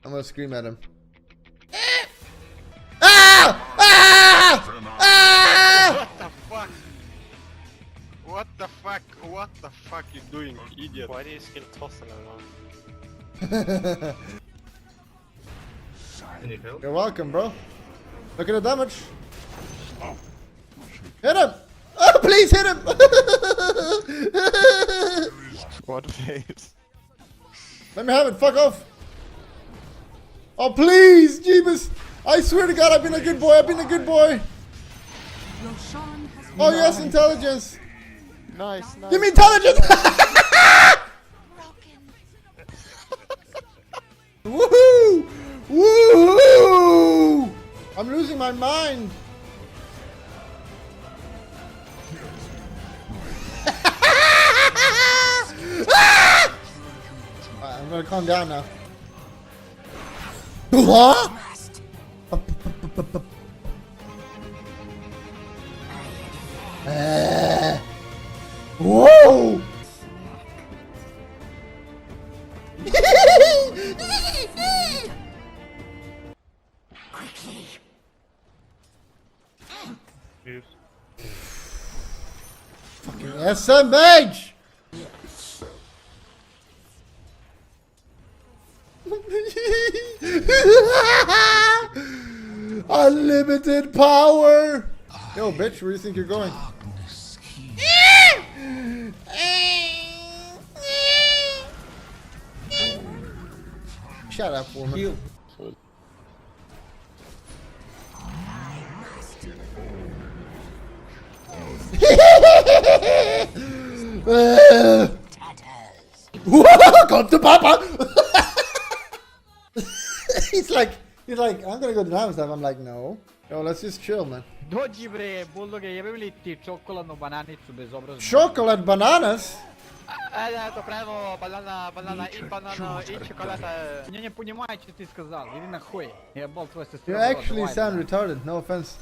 I'm gonna scream at him. Ah! Ah! Ah! What the fuck? What the fuck? What the fuck you doing, idiot? Why do you still tossing around? Any help? You're welcome, bro. Look at the damage. Hit him! Oh, please hit him! What face? Let me have it. Fuck off. Oh, please, Jeebus. I swear to God, I've been a good boy. I've been a good boy. Oh, yes, intelligence. Nice, nice. Give me intelligence. Woohoo! Woohoo! I'm losing my mind. Alright, I'm gonna calm down now. What? Whoa! Fucking SMH! Unlimited power! Yo, bitch, where do you think you're going? Shut up, woman. Come to Papa! he's like, I'm gonna go to Diamond Stuff. I'm like, no. Yo, let's just chill, man. Dođi bre, Bulldog, jebe li ti čokoladnu bananicu bezobraznu? Chocolate bananas? Это правило банана и чоколада. Я не понимаю, что ты сказал. Иди нахуй. Я был твой сестра. You actually sound retarded, no offense.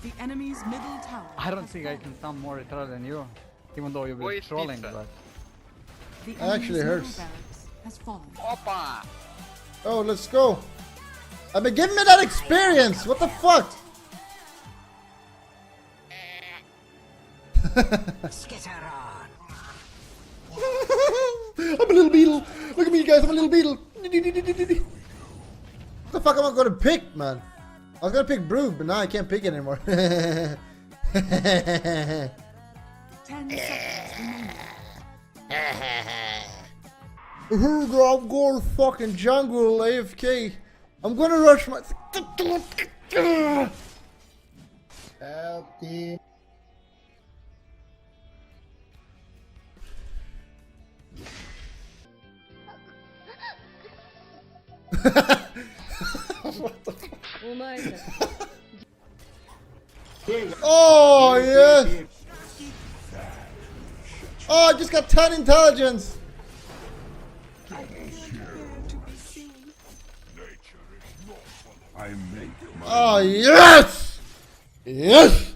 The enemy's middle tower. I don't think I can sound more retarded than you. Even though you've been Wait, trolling, pizza. but... The That actually enemy's hurts. middle barracks has fallen. Опа! Oh, let's go. I've been giving me that experience. What the fuck? I'm a little beetle. Look at me, guys. I'm a little beetle. What the fuck am I gonna pick, man? I was gonna pick Brood, but now I can't pick it anymore. 10 seconds remaining. I'm going fucking jungle AFK. I'm gonna rush my. Help me. Oh yes! Oh, I just got 10 intelligence. Oh yes! Yes!